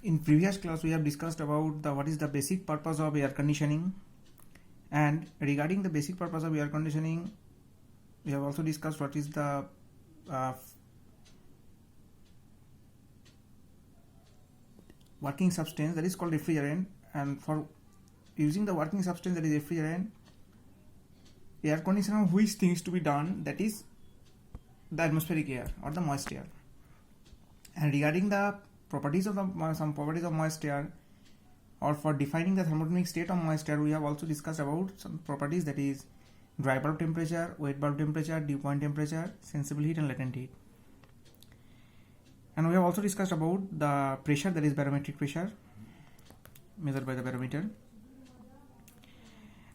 In previous class we have discussed about what is the basic purpose of air conditioning, and regarding the basic purpose of air conditioning we have also discussed what is the working substance that is called refrigerant, and for using the working substance that is refrigerant, air conditioner which things to be done, that is the atmospheric air or the moist air. And regarding the properties of some properties of moist air, or for defining the thermodynamic state of moist air, we have also discussed about some properties, that is dry bulb temperature, wet bulb temperature, dew point temperature, sensible heat and latent heat. And we have also discussed about the pressure, that is barometric pressure measured by the barometer.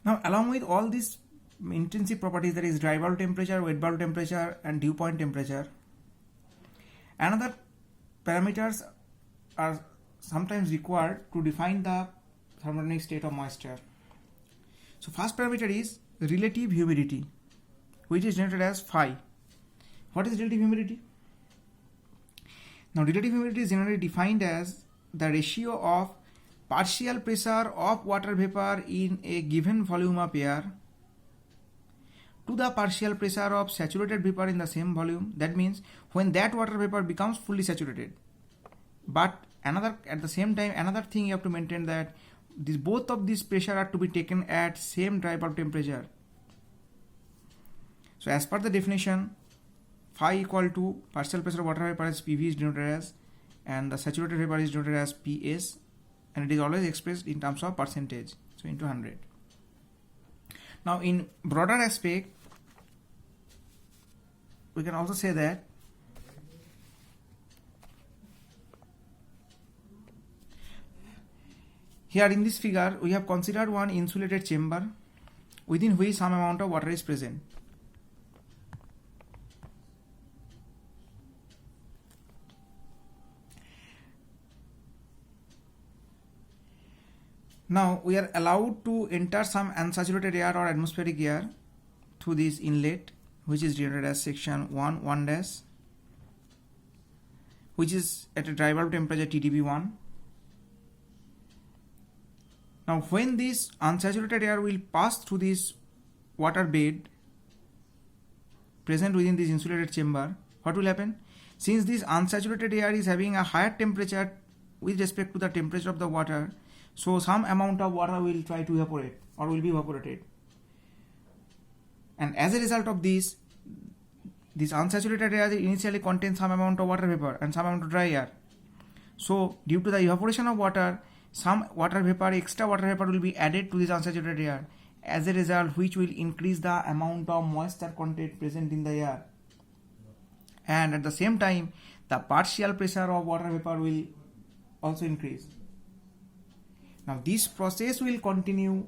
Now along with all these intrinsic properties, that is dry bulb temperature, wet bulb temperature and dew point temperature, another parameters are sometimes required to define the thermodynamic state of moisture. So first parameter is relative humidity, which is denoted as phi. What is relative humidity? Now relative humidity is generally defined as the ratio of partial pressure of water vapor in a given volume of air to the partial pressure of saturated vapor in the same volume. That means when that water vapor becomes fully saturated. But at the same time, another thing you have to maintain, that both of these pressure are to be taken at same dry bulb temperature. So as per the definition, phi equal to partial pressure of water vapor as PV is denoted as, and the saturated vapor is denoted as PS, and it is always expressed in terms of percentage, so into 100. Now in broader aspect, we can also say that here in this figure we have considered one insulated chamber within which some amount of water is present. Now we are allowed to enter some unsaturated air or atmospheric air through this inlet, which is denoted as section 1 which is at a dry bulb temperature TDB1. Now when this unsaturated air will pass through this water bed present within this insulated chamber, what will happen? Since this unsaturated air is having a higher temperature with respect to the temperature of the water, so some amount of water will try to evaporate or will be evaporated. And as a result of this unsaturated air initially contains some amount of water vapor and some amount of dry air. So due to the evaporation of water, some water vapor, extra water vapor will be added to this unsaturated air, as a result which will increase the amount of moisture content present in the air. And at the same time, the partial pressure of water vapor will also increase. Now this process will continue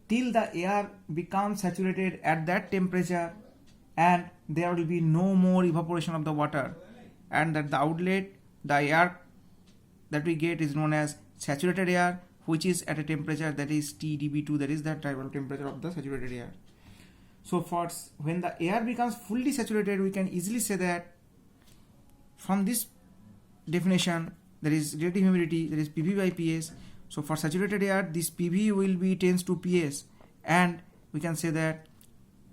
till the air becomes saturated at that temperature, and there will be no more evaporation of the water, and at the outlet the air that we get is known as saturated air, which is at a temperature that is TDB2, that is the dry bulb temperature of the saturated air. So when the air becomes fully saturated, we can easily say that from this definition, there is relative humidity, that is PV by PS. So for saturated air, this PV will be tends to PS, and we can say that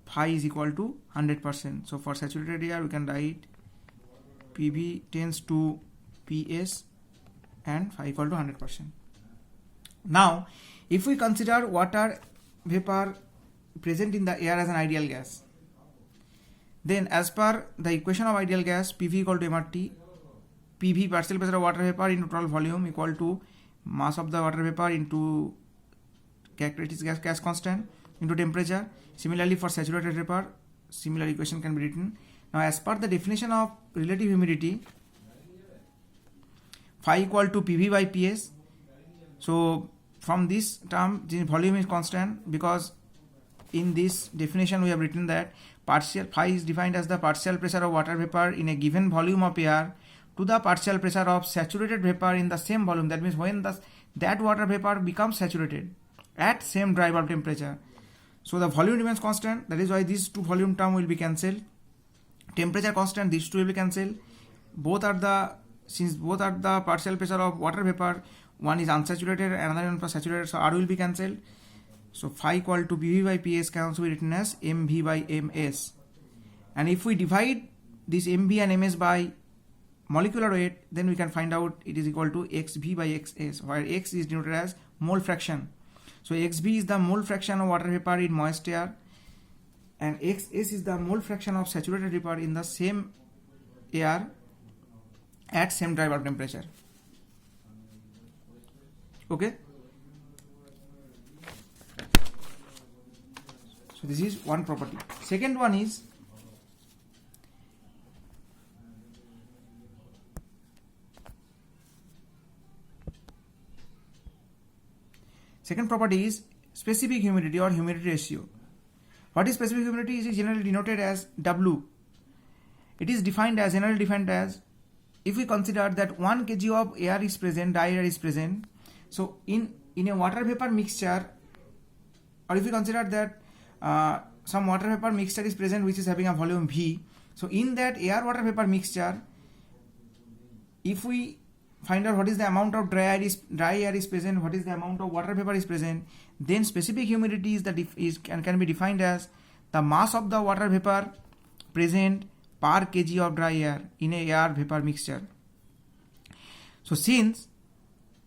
phi is equal to 100%. So for saturated air, we can write PV tends to PS and phi equal to 100%. Now, if we consider water vapor present in the air as an ideal gas, then as per the equation of ideal gas, PV equal to MRT, PV partial pressure of water vapor into total volume equal to mass of the water vapor into characteristic gas constant into temperature. Similarly for saturated vapor, similar equation can be written. Now as per the definition of relative humidity, phi equal to PV by PS. So from this term, the volume is constant, because in this definition we have written that phi is defined as the partial pressure of water vapor in a given volume of air to the partial pressure of saturated vapor in the same volume. That means when that water vapor becomes saturated at same dry bulb temperature. So the volume remains constant, that is why these two volume term will be cancelled. Temperature constant, these two will be cancelled. Both are the since both are the partial pressure of water vapor, one is unsaturated and another one is saturated, so R will be cancelled. So phi equal to PV by PS can also be written as MV by MS. And if we divide this MV and MS by molecular weight, then we can find out it is equal to XV by XS, where X is denoted as mole fraction. So XV is the mole fraction of water vapor in moist air, and XS is the mole fraction of saturated vapor in the same air at same dry bulb temperature. Okay. So this is one property. Second one is specific humidity or humidity ratio. What is specific humidity? It is generally denoted as W. It is generally defined as, if we consider that 1 kg of air is present, dry air is present. So in a water vapor mixture, or if we consider that some water vapor mixture is present which is having a volume V. So in that air water vapor mixture, if we find out what is the amount of dry air is present, what is the amount of water vapor is present, then specific humidity can be defined as the mass of the water vapor present per kg of dry air in a air vapor mixture. So since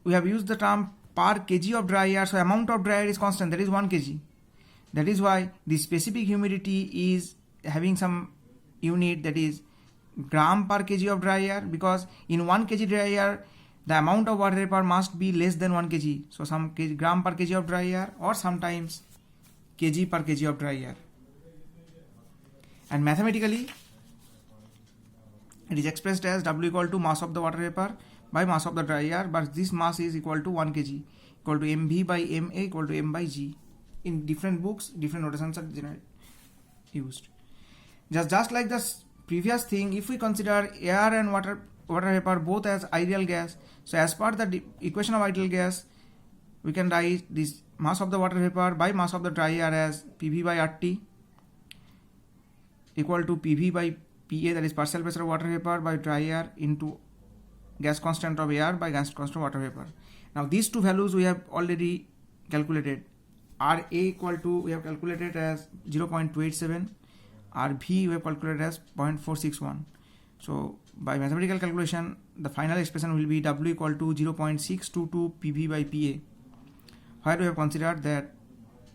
we have used the term per kg of dry air, so amount of dry air is constant, that is 1 kg. That is why the specific humidity is having some unit, that is gram per kg of dry air, because in 1 kg dry air the amount of water vapor must be less than 1 kg. So some gram per kg of dry air, or sometimes kg per kg of dry air. And mathematically it is expressed as W equal to mass of the water vapor by mass of the dry air, but this mass is equal to 1 kg, equal to mv by ma equal to m by g. In different books, different notations are used. Just like the previous thing, if we consider air and water vapor both as ideal gas, so as per the equation of ideal gas, we can write this mass of the water vapor by mass of the dry air as PV by RT equal to PV by PA, that is partial pressure of water vapor, by dry air into gas constant of air by gas constant of water vapor. Now these two values we have already calculated. RA equal to, we have calculated as 0.287, RV we have calculated as 0.461. So by mathematical calculation, the final expression will be W equal to 0.622 PV by PA, where we have considered that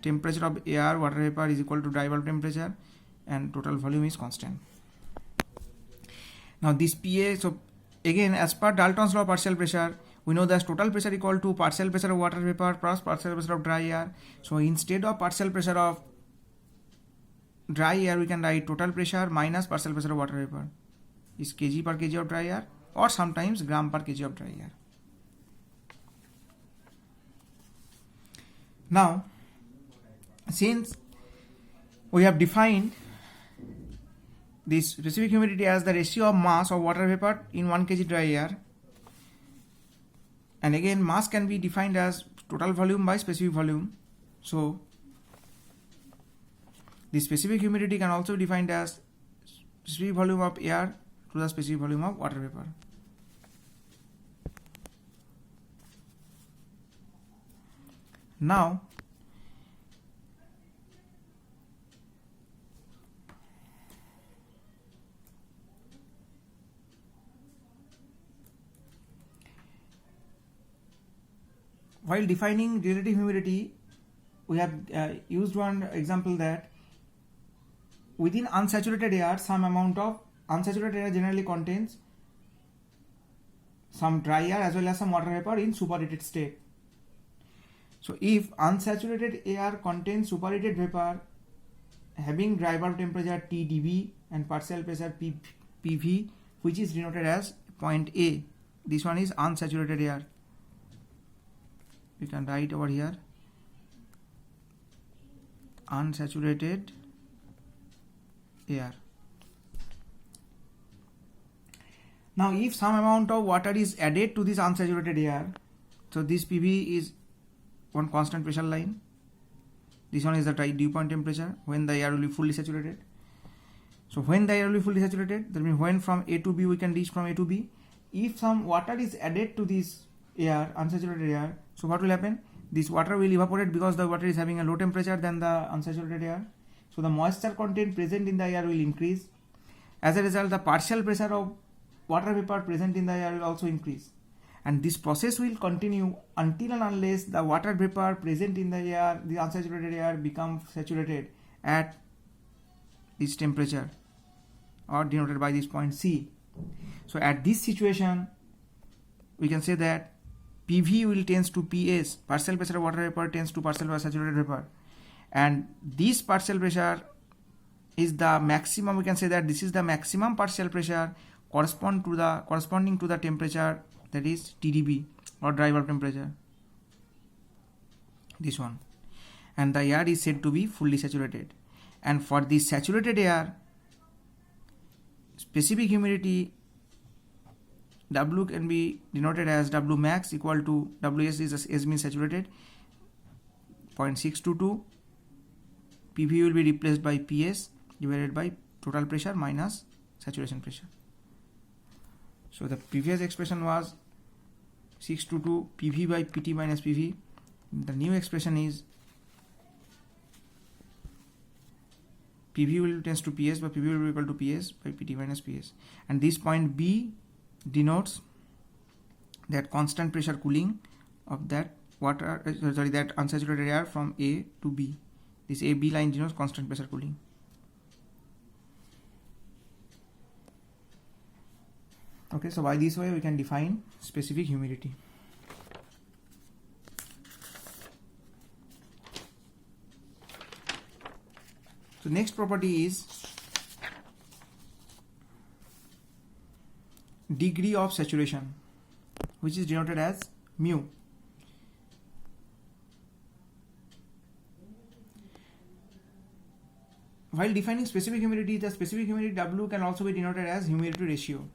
temperature of air water vapor is equal to dry bulb temperature and total volume is constant. Now this PA, so again as per Dalton's law of partial pressure, we know that total pressure equal to partial pressure of water vapor plus partial pressure of dry air. So instead of partial pressure of dry air, we can write total pressure minus partial pressure of water vapor is kg per kg of dry air, or sometimes gram per kg of dry air. Now since we have defined this specific humidity as the ratio of mass of water vapor in 1 kg dry air, and again mass can be defined as total volume by specific volume, so the specific humidity can also be defined as specific volume of air to the specific volume of water vapor. Now while defining relative humidity, we have used one example that within unsaturated air, some amount of unsaturated air generally contains some dry air as well as some water vapor in superheated state. So if unsaturated air contains superheated vapor having dry bulb temperature TdV and partial pressure PV, which is denoted as point A, this one is unsaturated air. We can write over here unsaturated air. Now if some amount of water is added to this unsaturated air, so this PV is one constant pressure line, this one is the dew point temperature when the air will be fully saturated. So when the air will be fully saturated, that means when from A to B we can reach from A to B, if some water is added to this air, unsaturated air, so what will happen? This water will evaporate because the water is having a low temperature than the unsaturated air. So the moisture content present in the air will increase. As a result, the partial pressure of water vapor present in the air will also increase. And this process will continue until and unless the water vapor present in the air, the unsaturated air, becomes saturated at this temperature, or denoted by this point C. So at this situation, we can say that PV will tends to PS, partial pressure of water vapor tends to partial pressure saturated vapor, and this partial pressure is the maximum. We can say that this is the maximum partial pressure corresponding to the temperature, that is TDB, or dry bulb temperature, this one, and the air is said to be fully saturated. And for this saturated air, specific humidity W can be denoted as W max equal to Ws is S means saturated 0.622. PV will be replaced by PS divided by total pressure minus saturation pressure. So the previous expression was 622 PV by PT minus PV. The new expression is PV will tends to PS, but PV will be equal to PS by PT minus PS. And this point B denotes that constant pressure cooling of that water, that unsaturated air from A to B. This AB line denotes constant pressure cooling. Okay, so by this way we can define specific humidity. So next property is degree of saturation, which is denoted as mu. While defining specific humidity, the specific humidity W can also be denoted as humidity ratio,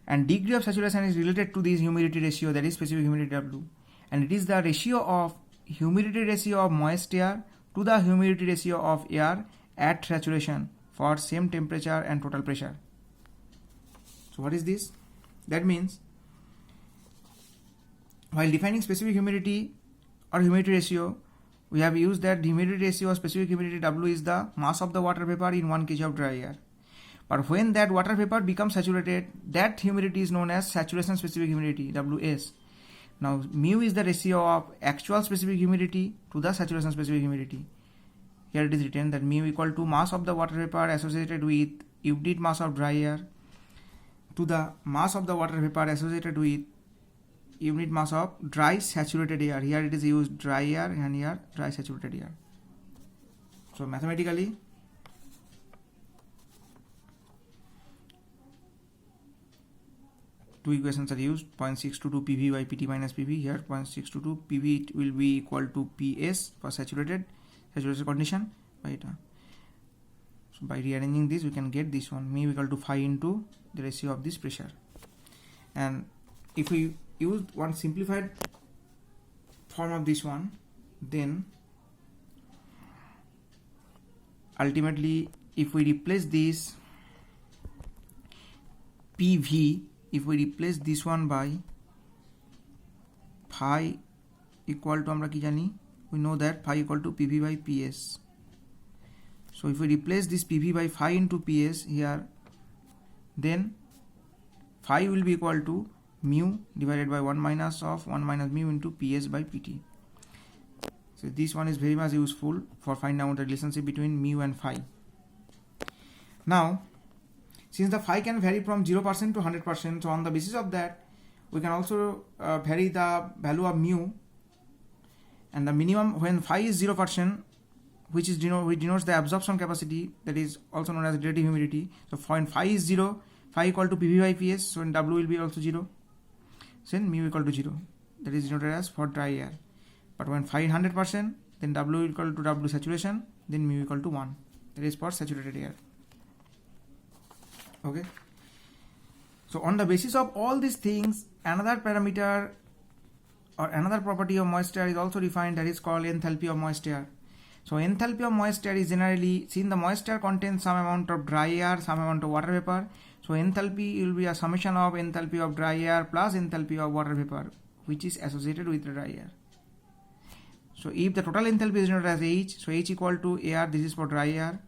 and degree of saturation is related to this humidity ratio, that is specific humidity W, and it is the ratio of humidity ratio of moist air to the humidity ratio of air at saturation for same temperature and total pressure. So what is this? That means while defining specific humidity or humidity ratio, we have used that the humidity ratio of specific humidity W is the mass of the water vapor in 1 kg of dry air. But when that water vapor becomes saturated, that humidity is known as saturation specific humidity, WS. Now mu is the ratio of actual specific humidity to the saturation specific humidity. Here it is written that mu equal to mass of the water vapor associated with unit mass of dry air to the mass of the water vapor associated with unit mass of dry saturated air. Here it is used dry air and here dry saturated air. So mathematically, two equations are used. 0.622 PV by PT minus PV. Here 0.622 PV will be equal to PS for saturation condition by eta. So by rearranging this, we can get this one, mu equal to phi into the ratio of this pressure. And if we use one simplified form of this one, then ultimately if we replace this PV, if we replace this one by phi equal to আমরা কি জানি, we know that phi equal to PV by PS. So if we replace this PV by phi into PS here, then phi will be equal to mu divided by 1 minus mu into PS by PT. So this one is very much useful for finding out the relationship between mu and phi. Now, since the phi can vary from 0% to 100%, so on the basis of that, we can also vary the value of mu, and the minimum when phi is 0%, which denotes the absorption capacity, that is also known as relative humidity. So when phi is 0, phi equal to PV by PS, so when W will be also 0, then mu equal to 0, that is denoted as for dry air. But when phi is 100%, then W equal to W saturation, then mu equal to 1, that is for saturated air. Okay. So on the basis of all these things, another parameter or another property of moist air is also defined, that is called enthalpy of moist air. So enthalpy of moist air is generally, since the moist air contains some amount of dry air, some amount of water vapor, so enthalpy will be a summation of enthalpy of dry air plus enthalpy of water vapor, which is associated with the dry air. So if the total enthalpy is denoted as H, so H equal to air, this is for dry air,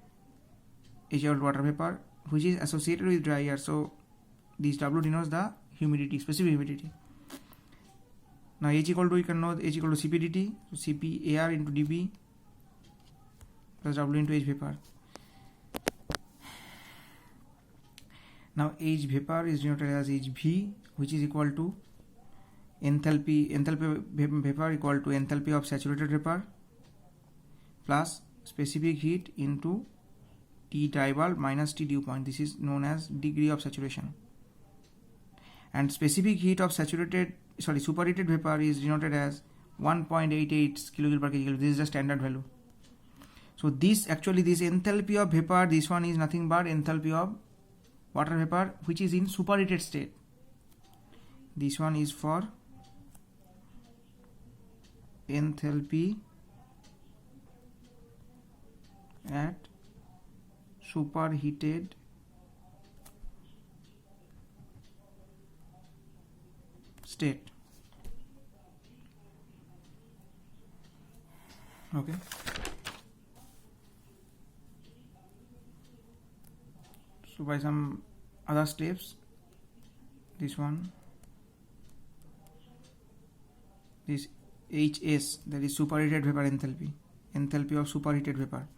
H equal to water vapor, which is associated with dry air. So this W denotes the humidity, specific humidity. Now H equal to, you can know H equal to Cp dt, so Cp air into dB plus W into H vapor. Now H vapor is denoted as Hv, which is equal to enthalpy vapor equal to enthalpy of saturated vapor plus specific heat into T dry bulb minus T dew point. This is known as degree of saturation. And specific heat of superheated vapor is denoted as 1.88 kJ per kg. This is the standard value. So this enthalpy of vapor, this one is nothing but enthalpy of water vapor which is in superheated state. This one is for enthalpy at superheated state. Okay. So by some other steps, this one, this HS, that is superheated vapor enthalpy of superheated vapor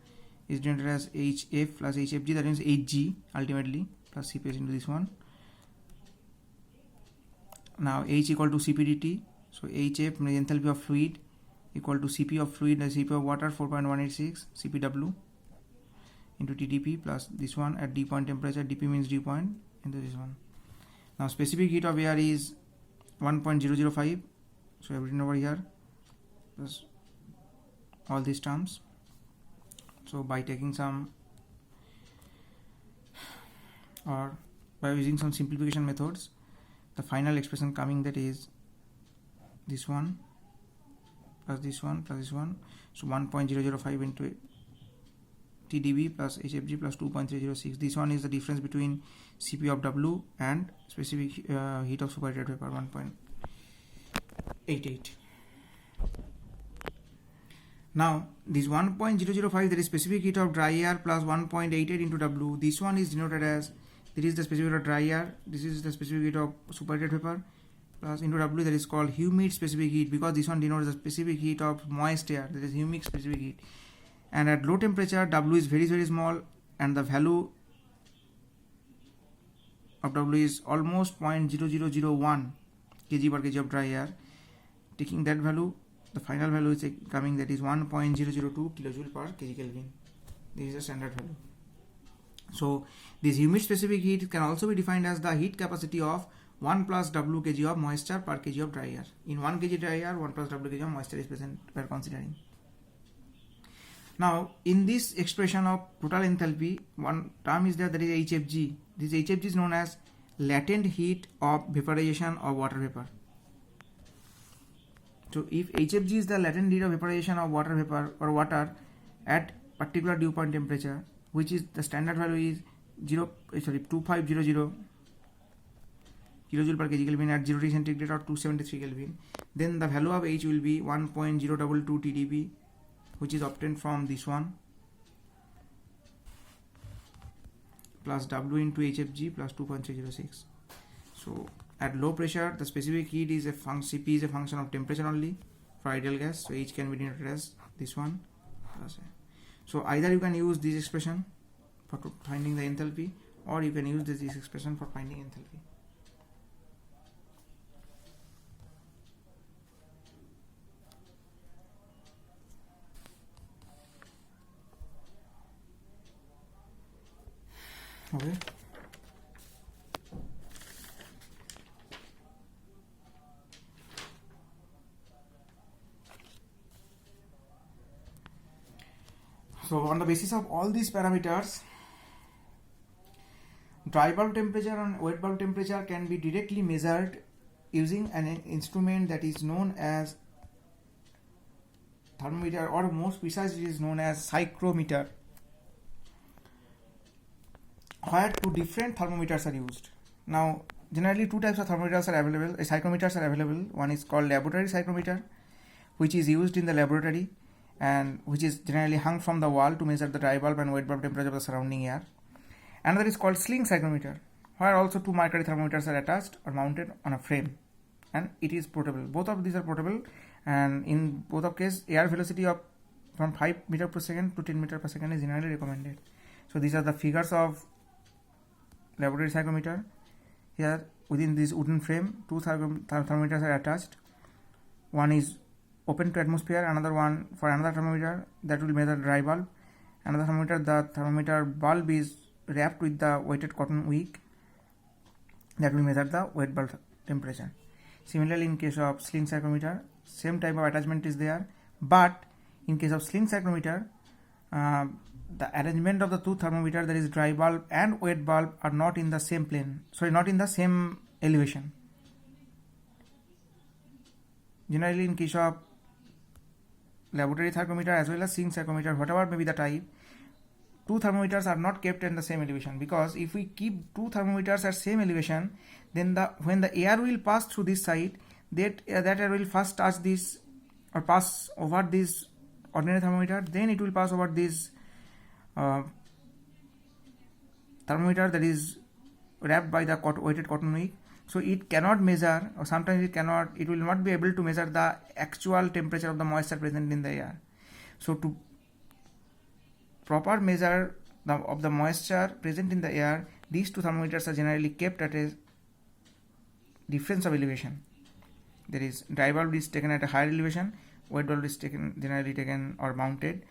is denoted as HF plus HFG, that means Hg ultimately plus Cp into this one. Now H equal to Cp dt, so HF means enthalpy of fluid equal to Cp of fluid and Cp of water 4.186 Cpw into TdP plus this one at dew point temperature, dP means dew point, into this one. Now specific heat of air is 1.005, so I've written over here plus all these terms. So by taking some or by using some simplification methods, the final expression coming, that is this one plus this one plus this one, so 1.005 into TdB plus HFG plus 2.306. This one is the difference between Cp of W and specific heat of superheated vapor 1.88. Now this 1.005, that is specific heat of dry air plus 1.88 into W. This one is denoted as, this is the specific heat of dry air, this is the specific heat of superheated vapor plus into W, that is called humid specific heat, because this one denotes the specific heat of moist air, that is humid specific heat. And at low temperature W is very small and the value of W is almost 0.0001 kg per kg of dry air. Taking that value, the final value is coming, that is 1.002 kilojoule per kg Kelvin. This is the standard value. So this humid specific heat can also be defined as the heat capacity of 1 plus W kg of moisture per kg of dry air. In 1 kg dry air, 1 plus W kg of moisture is present we are considering. Now in this expression of total enthalpy, one term is there, that is HFG. This HFG is known as latent heat of vaporization of water vapor. So if HFG is the latent heat of vaporization of water vapor or water at particular dew point temperature, which is the standard value is 2500 kilojoule per kg Kelvin at 0 degree centigrade or 273 Kelvin, then the value of H will be 1.022 TdB, which is obtained from this one plus W into HFG plus 2.306. So at low pressure, the specific heat is Cp is a function of temperature only for ideal gas, so H can be denoted as this one plus A. So either you can use this expression for finding the enthalpy, or you can use this expression for finding enthalpy. Okay. So on the basis of all these parameters, dry bulb temperature and wet bulb temperature can be directly measured using an instrument that is known as thermometer, or most precisely it is known as psychrometer, where two different thermometers are used. Now, generally two types of thermometers are available, psychrometers are available. One is called laboratory psychrometer, which is used in the laboratory and which is generally hung from the wall to measure the dry bulb and wet bulb temperature of the surrounding air. Another is called sling psychrometer, where also two mercury thermometers are attached or mounted on a frame, and it is portable. Both of these are portable, and in both of cases air velocity of from 5 meter per second to 10 meter per second is generally recommended. So these are the figures of laboratory psychrometer. Here within this wooden frame, two thermometers are attached. One is open to atmosphere, another one for another thermometer that will measure dry bulb. Another thermometer, the thermometer bulb is wrapped with the weighted cotton wick that will measure the wet bulb temperature. Similarly, in case of sling psychrometer, same type of attachment is there, but in case of sling psychrometer, the arrangement of the two thermometers, that is dry bulb and wet bulb, are not in the same plane, not in the same elevation. Generally, in case of laboratory thermometer as well as sling psychrometer, whatever may be the type, two thermometers are not kept in the same elevation, because if we keep two thermometers at same elevation, then when the air will pass through this side, that air will first touch this or pass over this ordinary thermometer, then it will pass over this thermometer that is wrapped by the weighted cotton wick. So it cannot measure, or sometimes it will not be able to measure the actual temperature of the moisture present in the air. So to proper measure of the moisture present in the air, these two thermometers are generally kept at a difference of elevation. There is dry bulb is taken at a higher elevation, wet bulb is generally taken or mounted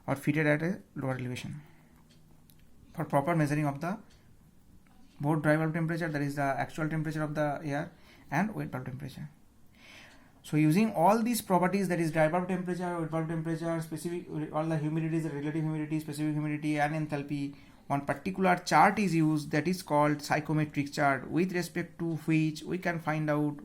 or fitted at a lower elevation for proper measuring of the both dry bulb temperature, that is the actual temperature of the air, and wet bulb temperature. So using all these properties, that is dry bulb temperature, wet bulb temperature, specific, all the humidities, relative humidity, specific humidity and enthalpy, one particular chart is used that is called psychometric chart, with respect to which we can find out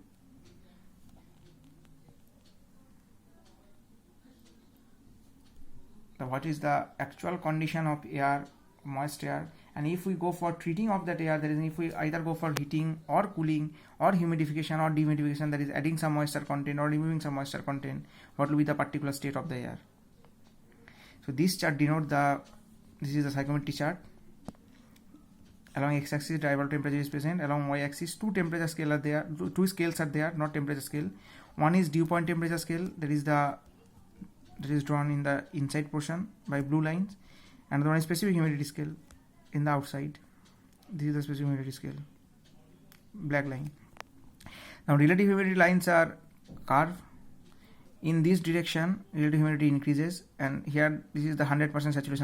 what is the actual condition of air, moist air, and if we go for treating of that air, that is if we either go for heating or cooling or humidification or dehumidification, that is adding some moisture content or removing some moisture content, what will be the particular state of the air. So this chart denote this is the psychometric chart. Along x-axis dry bulb temperature is present, along y-axis two temperature scale are there, two scales are there, not temperature scale. One is dew point temperature scale, that is drawn in the inside portion by blue lines. Another one is specific humidity scale in the outside. This is the specific humidity scale, black line. Now relative humidity lines are curved. In this direction relative humidity increases, and here this is the 100% saturation